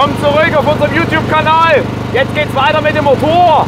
Willkommen zurück auf unserem YouTube-Kanal. Jetzt geht's weiter mit dem Motor.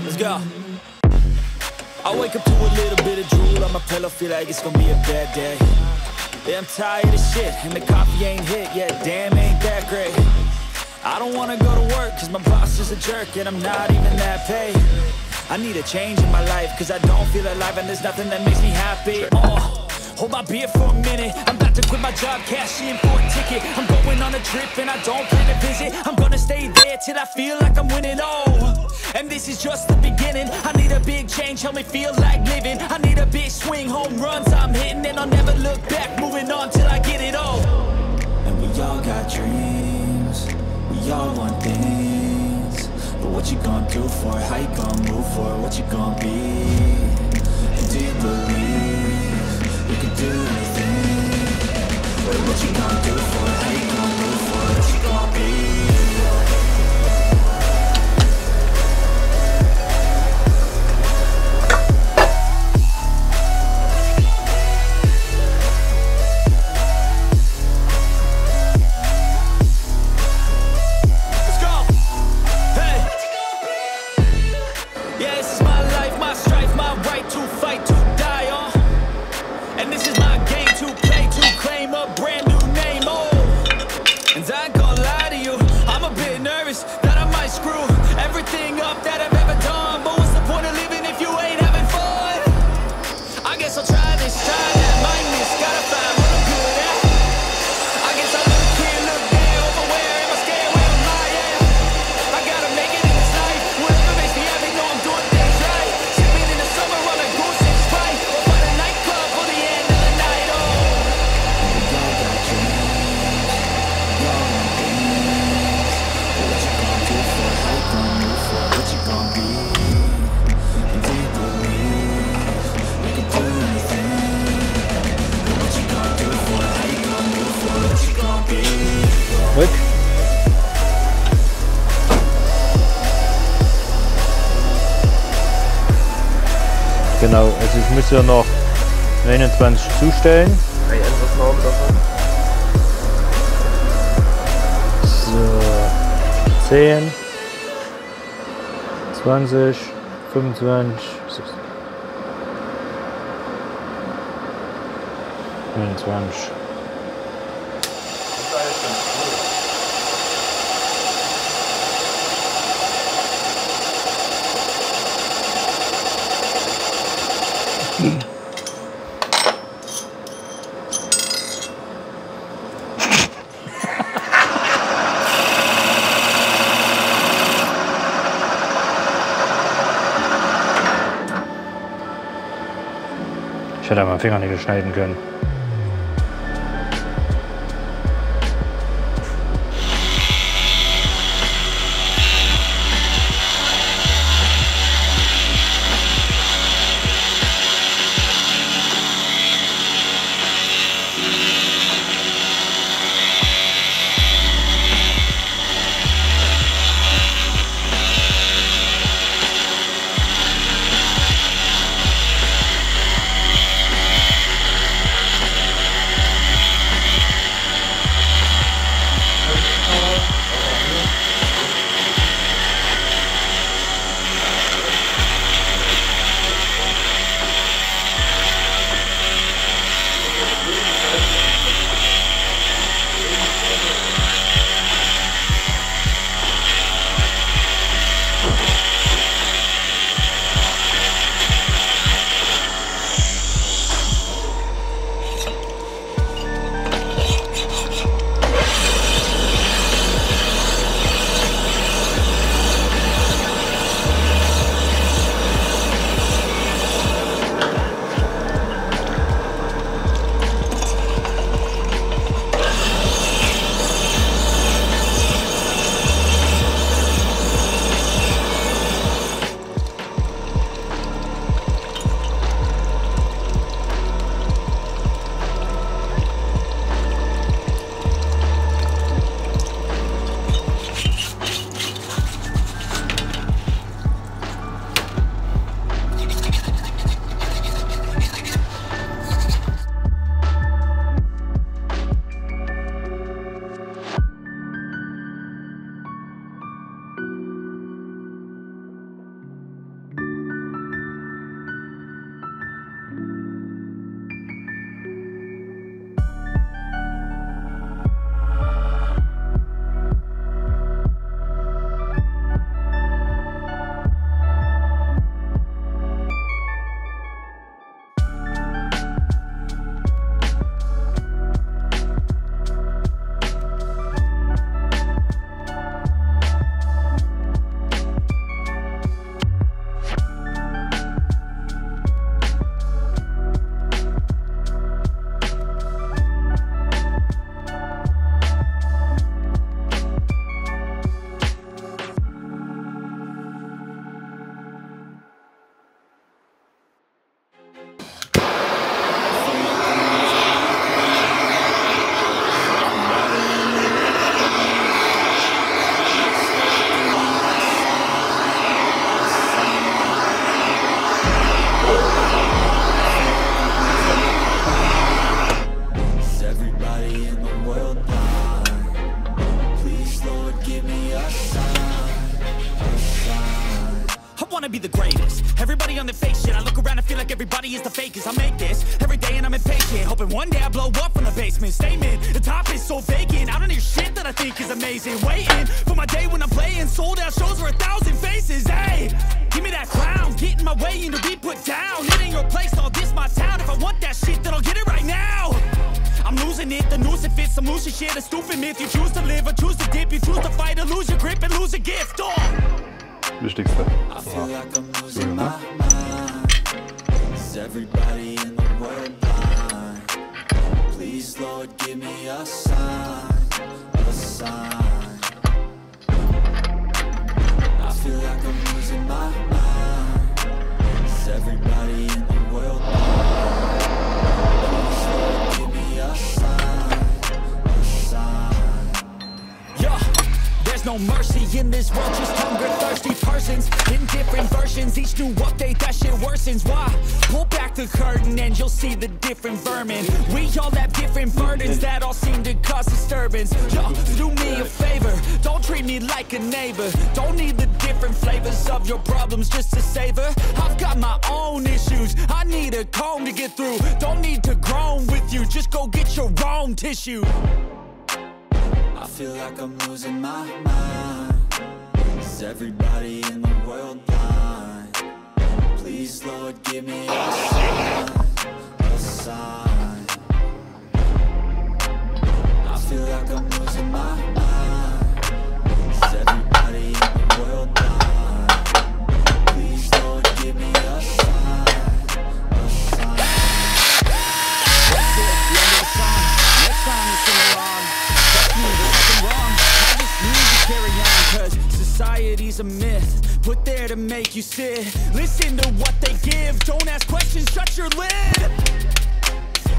Let's go. I wake up to a little bit of drool on my pillow, feel like it's gonna be a bad day. Yeah, I'm tired of shit, and the coffee ain't hit yet, damn, ain't that great. I don't wanna go to work, cause my boss is a jerk, and I'm not even that paid. I need a change in my life, cause I don't feel alive, and there's nothing that makes me happy. Hold my beer for a minute, I'm about to quit my job, cash in for a ticket. I'm going on a trip and I don't plan to visit. I'm gonna stay there till I feel like I'm winning, oh. And this is just the beginning. I need a big change, help me feel like living. I need a big swing, home runs I'm hitting. And I'll never look back, moving on till I get it all. And we all got dreams, we all want things. But what you gonna do for it, how you gonna move for it, what you gonna be? And do you believe you can do anything? But what you gonna do for it, how you gonna move for it, what you gonna be? Rück. Genau, also ich muss ja noch 29 zustellen. So, 10, 20, 25, 29. Ich hätte meinen Fingernägel schneiden können. wanna be the greatest. Everybody on the fake shit, I look around and feel like everybody is the fakest. I make this every day and I'm impatient, hoping one day I blow up from the basement. Statement, the top is so vacant, I don't hear shit that I think is amazing. Waiting for my day when I'm playing sold out shows for 1,000 faces. Hey, give me that crown, get in my way and to be put down. It ain't your place, all this my town. If I want that shit, then I'll get it right now. I'm losing it, the noose it fits, some losing shit, a stupid myth. You choose to live or choose to dip, you choose to fight or lose your grip and lose a gift. Oh. Wichtigste. I feel like I'm losing my mind. Is everybody in the world blind? Please, Lord, give me a sign, a sign. I feel like I'm losing my mind. Is everybody in the world blind? Please, Lord, give me a sign, a sign. Yeah. There's no mercy in this world, just hunger, thirsty persons in different versions. Each new update, that shit worsens. Why? Pull back the curtain and you'll see the different vermin. We all have different burdens that all seem to cause disturbance. Yo, do me a favor, don't treat me like a neighbor. Don't need the different flavors of your problems just to savor. I've got my own issues, I need a comb to get through. Don't need to groan with you, just go get your own tissue. I feel like I'm losing my mind. Is everybody in the world blind? Please, Lord, give me a sign, a sign. I feel like I'm losing my mind. Is everybody in the world blind? Please, Lord, give me a sign, a sign. That's it, the end of the song. Next time you sing along. Wrong. I just need to carry on, cause society's a myth put there to make you sit. Listen to what they give, don't ask questions, shut your lid.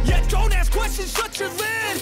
Yeah, don't ask questions, shut your lid.